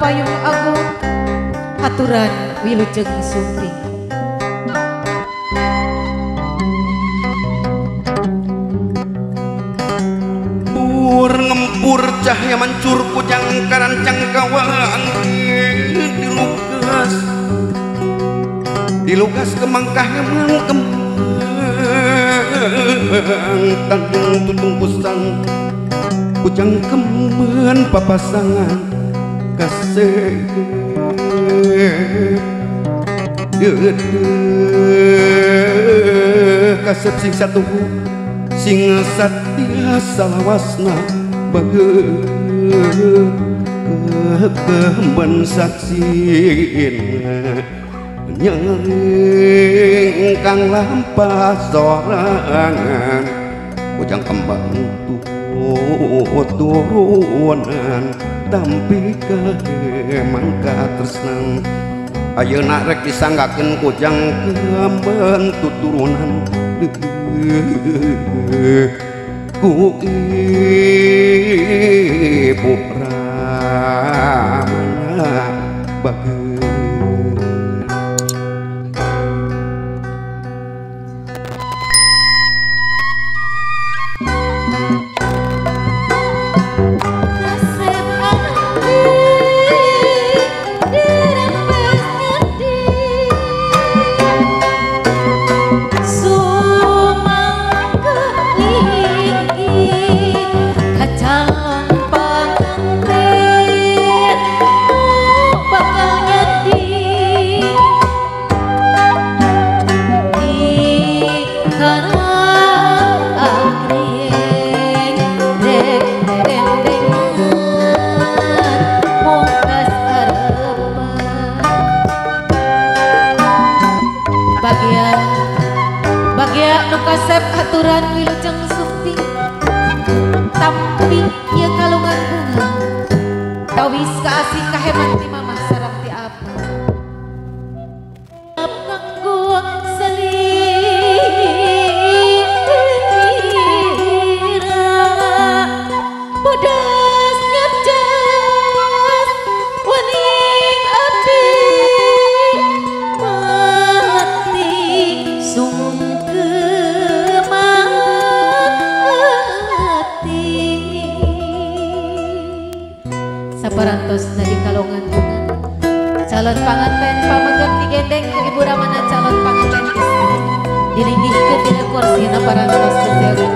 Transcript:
payung agung aturan Wilujeng Sumpi. Pur ngempur cahaya mancur kujang karancang kawang dilukas kemangkah kembang tanggung tutung pusang kujang kemen papasangan kasih kasep sing satu sing satya salawasna kemben saksina nyengkang lampah sorangan kujang kembang turunan tampi kemangka tresnang ayeuna rek disanggakeun kujang kemben tuturunan ku ibu ramana bageus. Kasep aturan Wilujeng Sumpi tampi ya kalungan bunga tawis kasih kahemat di mamah sarang di apa nganggo selira bodasnya jas waning api mati sungke saparantos dari kalongan bunga calon panganten pamegat digendeng ke ibu ramana calon panganten istri dilinggih ke tina kursi na parantos kesehatan